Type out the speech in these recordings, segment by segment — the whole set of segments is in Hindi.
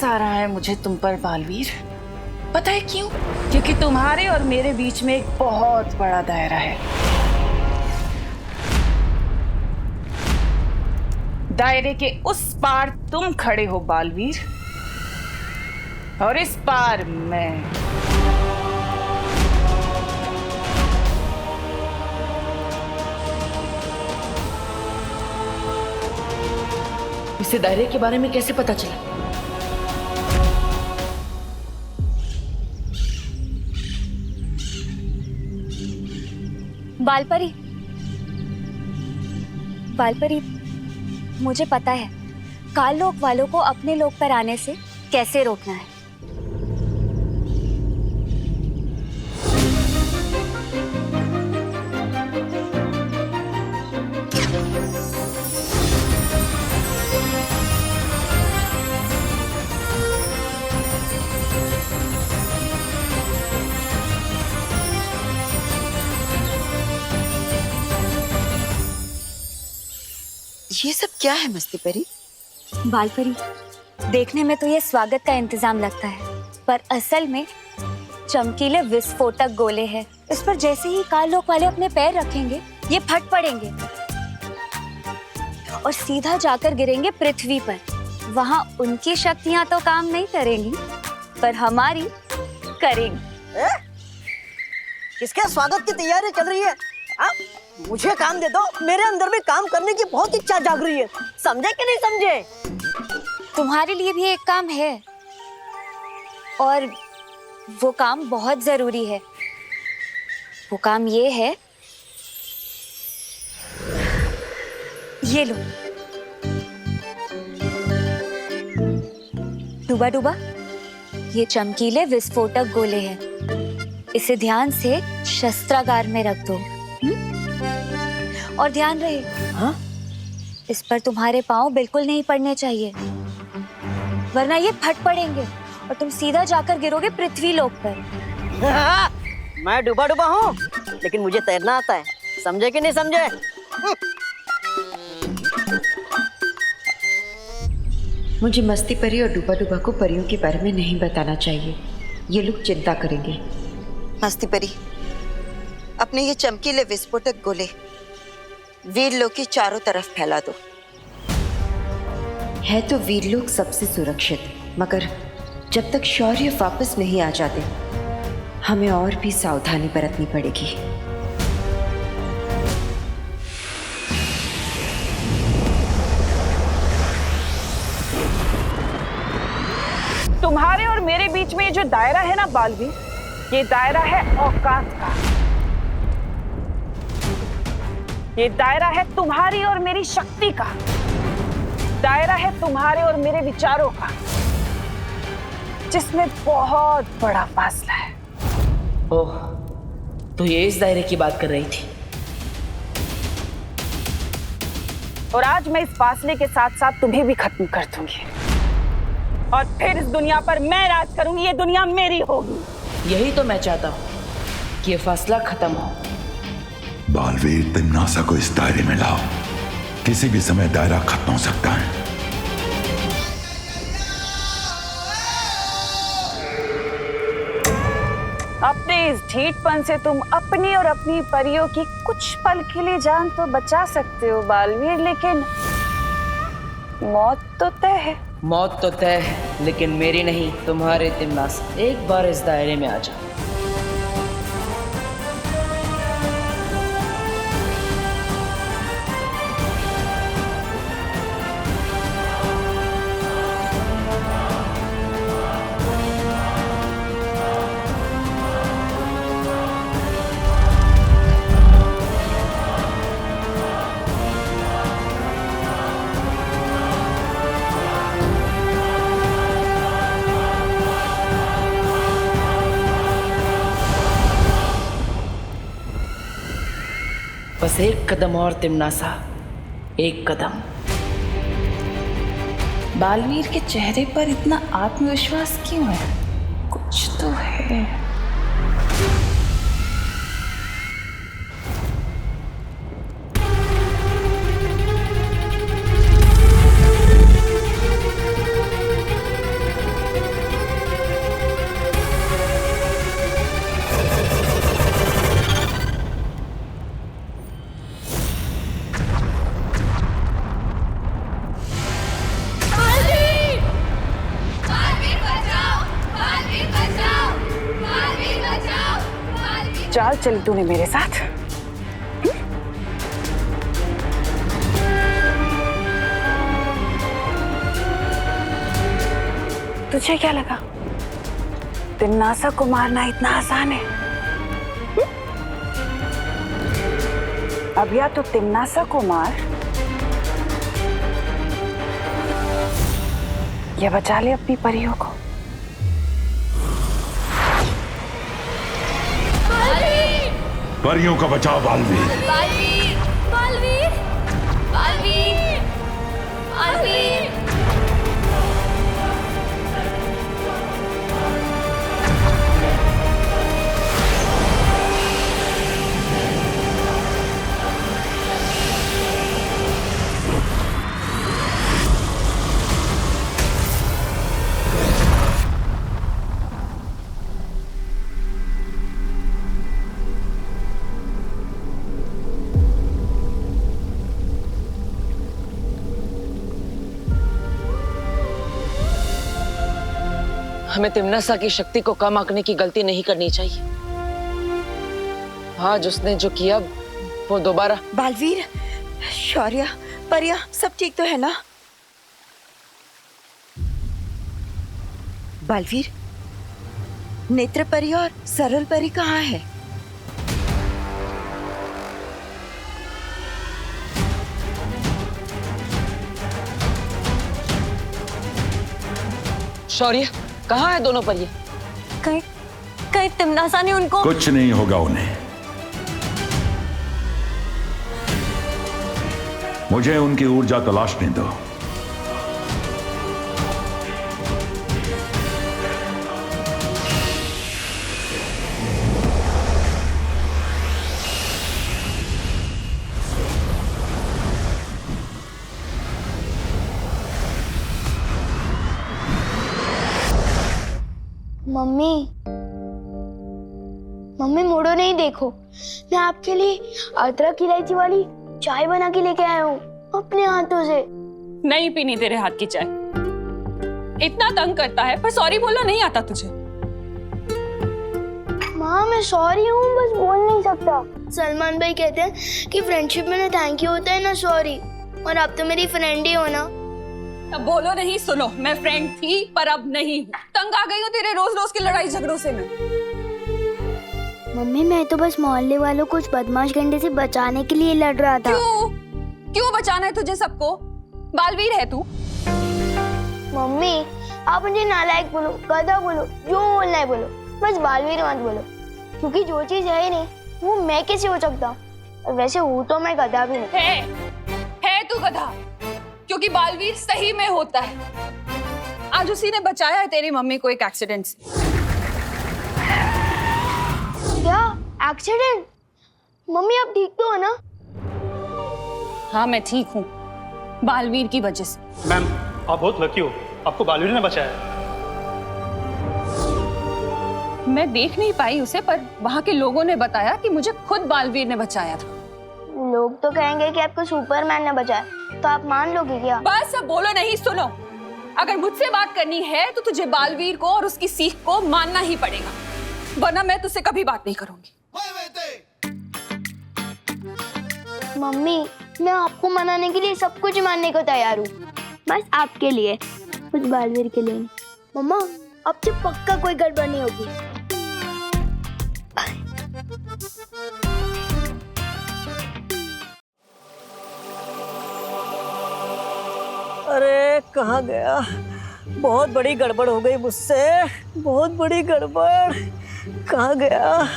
तरस आ रहा है मुझे तुम पर बालवीर। पता है क्यों? क्योंकि तुम्हारे और मेरे बीच में एक बहुत बड़ा दायरा है। दायरे के उस पार तुम खड़े हो बालवीर, और इस पार मैं। इसे दायरे के बारे में कैसे पता चला? बालपरी, बालपरी, मुझे पता है काल लोक वालों को अपने लोक पर आने से कैसे रोकना है। ये सब क्या है मस्ती परी? बालपरी, देखने में तो ये स्वागत का इंतजाम लगता है, पर असल में चमकीले विस्फोटक गोले हैं। इस पर जैसे ही काल लोक वाले अपने पैर रखेंगे, ये फट पड़ेंगे और सीधा जाकर गिरेंगे पृथ्वी पर। वहां उनकी शक्तियां तो काम नहीं करेंगी, पर हमारी करेंगी। किसके स्वागत की तैयारी चल रही है? मुझे काम दे दो, मेरे अंदर भी काम करने की बहुत इच्छा जाग रही है। समझे कि नहीं समझे? तुम्हारे लिए भी एक काम है, और वो काम बहुत जरूरी है। वो काम ये है, ये लो डूबा डूबा, ये चमकीले विस्फोटक गोले हैं। इसे ध्यान से शस्त्रागार में रख दो। और ध्यान रहे, हाँ? इस पर तुम्हारे पांव बिल्कुल नहीं पड़ने चाहिए, वरना ये फट पड़ेंगे और तुम सीधा जाकर गिरोगे पृथ्वी लोक पर। मैं डूबा डूबा हूँ, लेकिन मुझे तैरना आता है। समझे कि नहीं समझे? मुझे मस्ती परी और डूबा डूबा को परियों के बारे में नहीं बताना चाहिए, ये लोग चिंता करेंगे। मस्ती परी, अपने ये चमकीले विस्फोटक गोले वीरलोक की चारों तरफ फैला दो। है तो वीरलोक सबसे सुरक्षित, मगर जब तक शौर्य वापस नहीं आ जाते, हमें और भी सावधानी बरतनी पड़ेगी। तुम्हारे और मेरे बीच में ये जो दायरा है ना बालवीर, ये दायरा है औकात का। ये दायरा है तुम्हारी और मेरी शक्ति का। दायरा है तुम्हारे और मेरे विचारों का, जिसमें बहुत बड़ा फासला है। ओह, तो ये इस दायरे की बात कर रही थी। और आज मैं इस फासले के साथ साथ तुम्हें भी खत्म कर दूंगी, और फिर इस दुनिया पर मैं राज करूंगी। ये दुनिया मेरी होगी। यही तो मैं चाहता हूँ कि ये फासला खत्म हो। बालवीर, तिम्नासा को इस दायरे में लाओ। किसी भी समय दायरा खत्म हो सकता है। अपने इस ढीठपन से तुम अपनी और अपनी परियों की कुछ पल के लिए जान तो बचा सकते हो बालवीर, लेकिन मौत तो तय है। मौत तो तय है, लेकिन मेरी नहीं, तुम्हारे तिम्नासा। एक बार इस दायरे में आ जाओ। बस एक कदम और तिम्नासा, एक कदम। बालवीर के चेहरे पर इतना आत्मविश्वास क्यों है? कुछ तो है। चली तूने मेरे साथ? तुझे क्या लगा तिम्नासा को मारना इतना आसान है? अब या तो तिम्नासा को मार या बचा ले अपनी परियों को। परियों को बचाओ बालवीर। बालवीर, बालवीर, बालवीर, बालवीर। हमें तिम्नासा की शक्ति को कम आंकने की गलती नहीं करनी चाहिए। आज उसने जो किया वो दोबारा। बालवीर, शौर्य, परिया सब ठीक तो है ना? बालवीर, नेत्र परी और सरल परी कहाँ है? शौर्य, कहाँ है दोनों परियां? कहीं कहीं तिम्नासा ने उनको। कुछ नहीं होगा उन्हें। मुझे उनकी ऊर्जा तलाशने दो। मम्मी, मम्मी मुड़ो नहीं, देखो मैं आपके लिए अदरक इलायची वाली चाय बना के लेके आया हूँ अपने हाथों से। नहीं पीनी तेरे हाथ की चाय। इतना तंग करता है पर सॉरी बोलना नहीं आता तुझे। माँ मैं सॉरी हूँ, बस बोल नहीं सकता। सलमान भाई कहते हैं कि फ्रेंडशिप में ना थैंक यू होता है ना सॉरी, और आप तो मेरी फ्रेंड ही हो ना। अब बोलो नहीं, सुनो, मैं फ्रेंड थी पर अब नहीं हूँ। तंग आ गई हूँ तेरे रोज रोज की लड़ाई झगड़ों से मैं। मम्मी मैं तो बस मोहल्ले वालों को उस बदमाश गंडे से बचाने के लिए लड़ रहा था। क्यों बचाना है तुझे सबको? बालवीर है तू। मम्मी आप मुझे नालायक बोलो, गधा बोलो, जो बोलना है बोलो, बस बालवीर मत बोलो, क्योंकि जो चीज है नहीं वो मैं कैसे हो सकता, और वैसे हूँ तो मैं गधा भी नहीं। है तू गधा, क्योंकि बालवीर सही में होता है। आज उसी ने बचाया है तेरी मम्मी को एक एक्सीडेंट से। क्या एक्सीडेंट? मम्मी आप ठीक तो हो ना? हाँ मैं ठीक हूँ, बालवीर की वजह से। मैम आप बहुत लकी हो, आपको बालवीर ने बचाया। मैं देख नहीं पाई उसे, पर वहाँ के लोगों ने बताया कि मुझे खुद बालवीर ने बचाया था। लोग तो कहेंगे कि आपको सुपरमैन ने बचाया, तो आप मान लोगे क्या? बस अब बोलो नहीं, सुनो। अगर मुझसे बात करनी है तो तुझे बालवीर को और उसकी सीख को मानना ही पड़ेगा, वरना मैं तुझसे कभी बात नहीं करूंगी। मम्मी मैं आपको मनाने के लिए सब कुछ मानने को तैयार हूँ, बस आपके लिए, कुछ बालवीर के लिए नहीं। मम्मा अब से पक्का कोई गड़बड़ नहीं होगी। अरे कहाँ गया? बहुत बड़ी गड़बड़ हो गई मुझसे, बहुत बड़ी गड़बड़। कहाँ गया?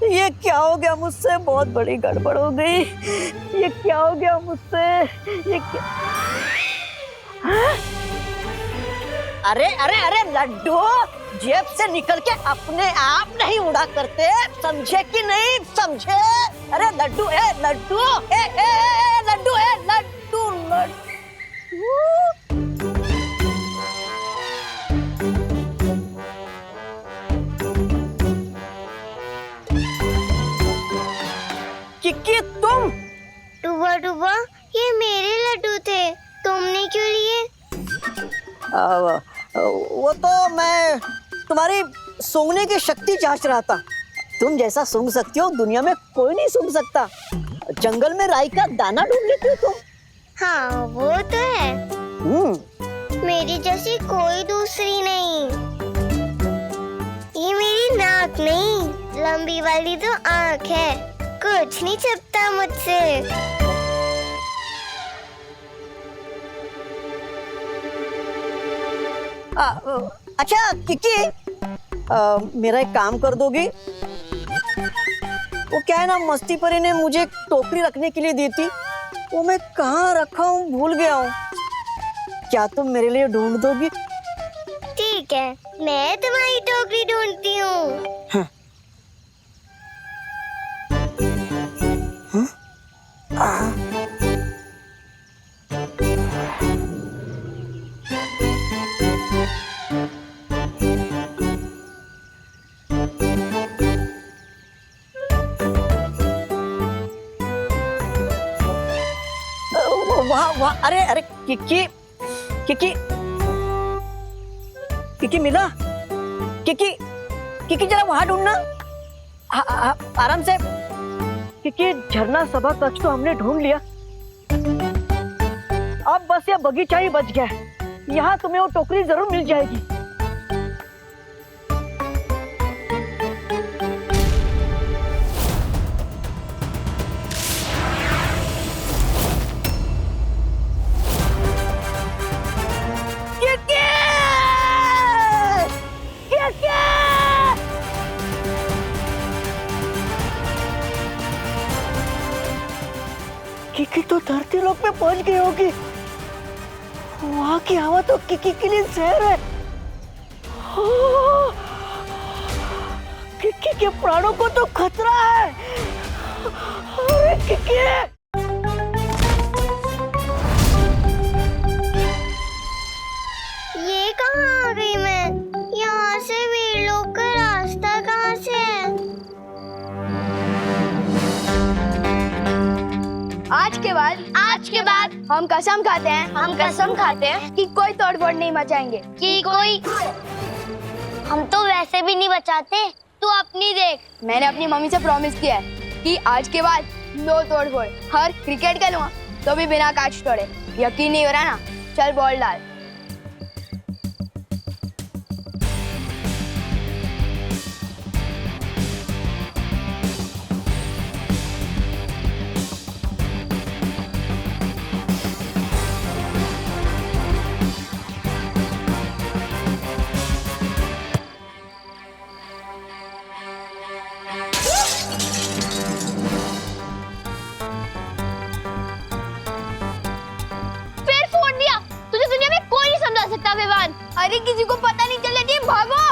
ये क्या हो गया मुझसे? बहुत बड़ी गड़बड़ हो गई। ये क्या हो गया मुझसे? ये क्या? हाँ? अरे अरे अरे लड्डू, जेब से निकल के अपने आप नहीं उड़ा करते, समझे कि नहीं समझे? अरे लड्डू ए लड्डू ए ए लड्डू ए लड्डू लड्डू। किक्की तुम? डुबा डुबा ये मेरे लड्डू थे, तुमने क्यों लिए? वो तो मैं तुम्हारी सूंघने की शक्ति जांच रहा था। तुम जैसा सूंघ सकती हो दुनिया में कोई नहीं सूंघ सकता। जंगल में राई का दाना ढूंढ लेती हो तुम। हाँ वो तो है, मेरी जैसी कोई दूसरी नहीं। ये मेरी नाक नहीं, लंबी वाली तो आँख है, कुछ नहीं छिपता मुझसे। अच्छा किकी, मेरा एक काम कर दोगी? वो क्या है ना, मस्ती परी ने मुझे एक टोकरी रखने के लिए दी थी, वो मैं कहाँ रखा हूँ भूल गया हूँ। क्या तुम मेरे लिए ढूंढ दोगी? ठीक है, मैं तुम्हारी टोकरी ढूंढती हूँ। वाह वाह, अरे अरे किकी किकी किकी मिला? किकी किकी जरा वहां ढूंढना, आराम से। किकी झरना सभा कक्ष तो हमने ढूंढ लिया, अब बस ये बगीचा ही बच गया है। यहाँ तुम्हें वो टोकरी जरूर मिल जाएगी। किकी तो धरती लोक में पहुंच गई होगी। वहां की हवा तो किकी के लिए जहर है। किकी के प्राणों को तो खतरा है। अरे किकी! ये कहाँ आ गई मैं? यहाँ से वीरलोक का रास्ता कहाँ से है? आज के बाद हम कसम खाते हैं कि कोई तोड़फोड़ नहीं मचाएंगे। हम तो वैसे भी नहीं बचाते, तू अपनी देख। मैंने अपनी मम्मी से प्रॉमिस किया है कि आज के बाद नो तोड़फोड़। हर क्रिकेट खेलूंगा तो भी बिना कैच तोड़े। यकीन नहीं हो रहा ना? चल बॉल डाल। अरे किसी को पता नहीं चलने चाहिए, भागो।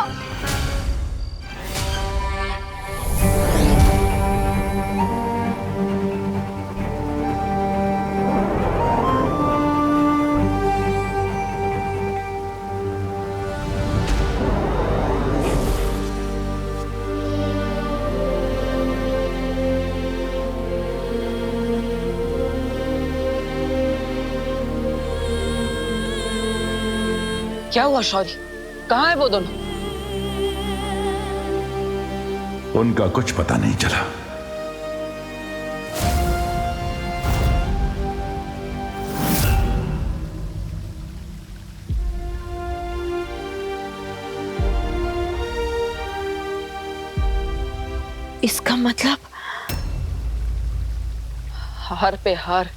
क्या हुआ शौर्य? कहाँ है वो दोनों? उनका कुछ पता नहीं चला। इसका मतलब हार पे हार,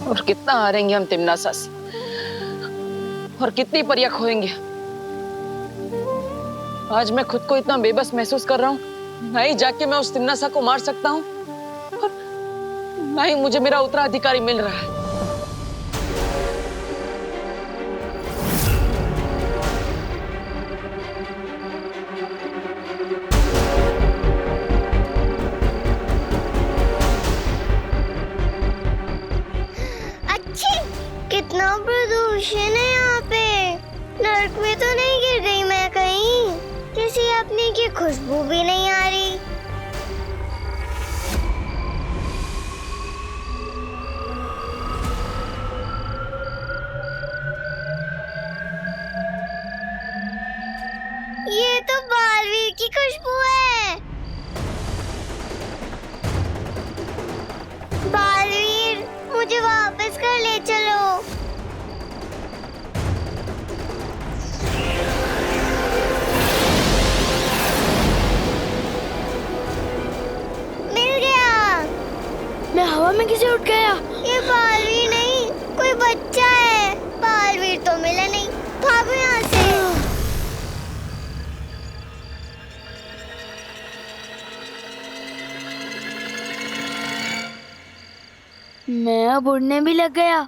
और कितना हारेंगे हम तिमनासा से, और कितनी परियां खोएंगे। आज मैं खुद को इतना बेबस महसूस कर रहा हूँ। ना ही जाके मैं उस तिमनासा को मार सकता हूँ, और ना ही मुझे मेरा उत्तराधिकारी मिल रहा है। कितना प्रदूषण है यहाँ पे। नर्क में तो नहीं गिर गई मैं कहीं? किसी अपने की खुशबू भी नहीं आ रही। ये तो बालवीर हवा में किसे उठ गया? ये बालवीर नहीं, कोई बच्चा है। बालवीर तो मिला नहीं, भागो यहाँ से। मैं अब उड़ने भी लग गया।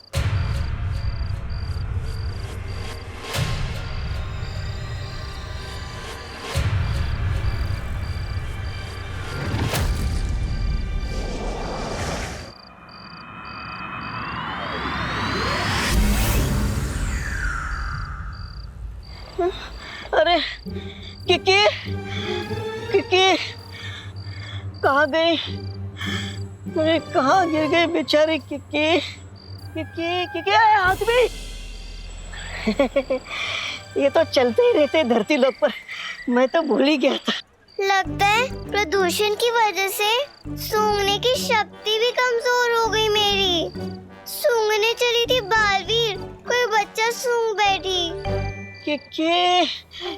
अरे किकी, किकी कहाँ गई? अरे कहाँ गिर गई बेचारी किकी? किकी किकी आए हाथ में। ये तो चलते ही रहते धरती लोक पर, मैं तो भूल ही गया था। लगता है प्रदूषण की वजह से सूंघने की शक्ति भी कमजोर हो गई मेरी। सूंघने चली थी बालवीर, कोई बच्चा सूंघ बैठी। किकी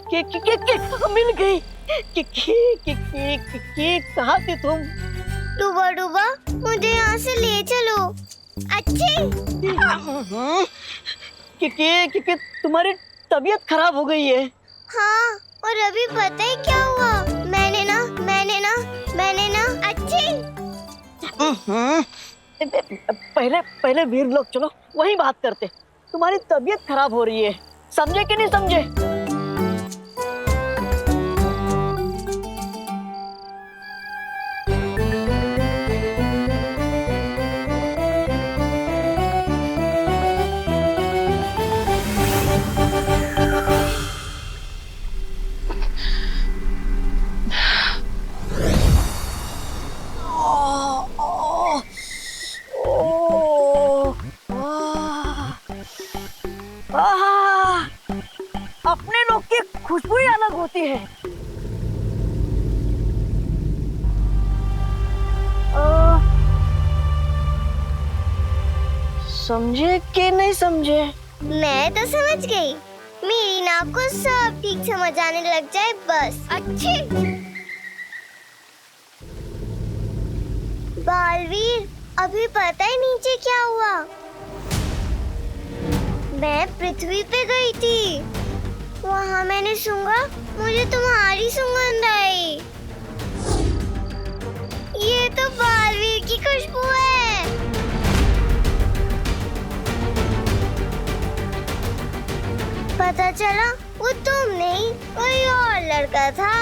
किकी किकी मिल गई। किकी किकी किकी कहाँ थी तुम? डूबा डूबा मुझे यहाँ से ले चलो। अच्छी किकी किकी तुम्हारी तबीयत खराब हो गई है। हाँ, और अभी पता है क्या हुआ? मैंने ना अच्छी। पहले पहले वीर लोग चलो वहीं बात करते। तुम्हारी तबीयत खराब हो रही है, समझे कि नहीं समझे? अपने लोग की खुशबू ही अलग होती है। समझे कि नहीं समझे? मैं तो समझ गई। मेरी नाक को सब ठीक समझ आने लग जाए बस। अच्छी बालवीर, अभी पता है नीचे क्या हुआ? मैं पृथ्वी पे गई थी, वहाँ मैंने सूंघा, मुझे तुम्हारी सुगंध आई। ये तो बालवीर की खुशबू है। पता चला वो तुम नहीं, कोई और लड़का था।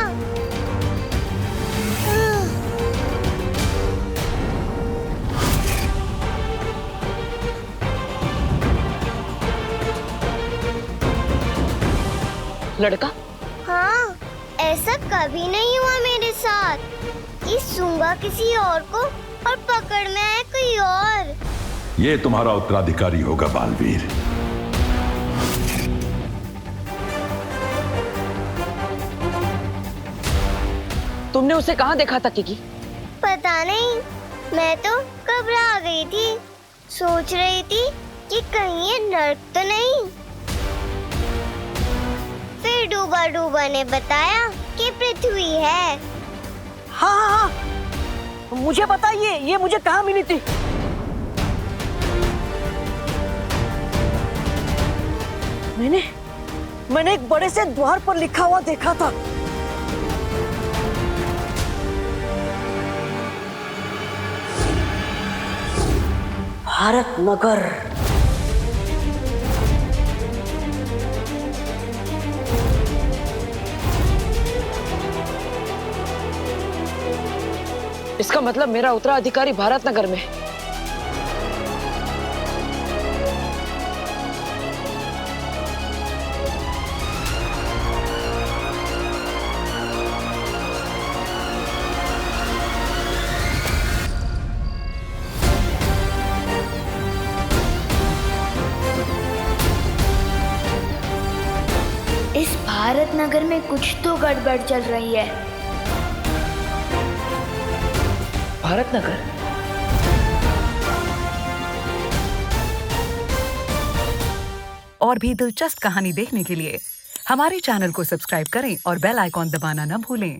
लड़का? हाँ, ऐसा कभी नहीं हुआ मेरे साथ कि सूंघा किसी और को और पकड़ में आया कोई और। ये तुम्हारा उत्तराधिकारी होगा बालवीर। तुमने उसे कहाँ देखा था किकी? पता नहीं, मैं तो घबरा गई थी। सोच रही थी कि कहीं ये नर्क तो नहीं। फिर डूबा डूबा ने बताया कि पृथ्वी है। हाँ, मुझे बताइए ये मुझे कहाँ मिली थी? मैंने एक बड़े से द्वार पर लिखा हुआ देखा था। भारत नगर। इसका मतलब मेरा उत्तराधिकारी भारत नगर में। इस भारत नगर में कुछ तो गड़बड़ चल रही है। भारत नगर? और भी दिलचस्प कहानी देखने के लिए हमारे चैनल को सब्सक्राइब करें और बेल आइकॉन दबाना न भूलें।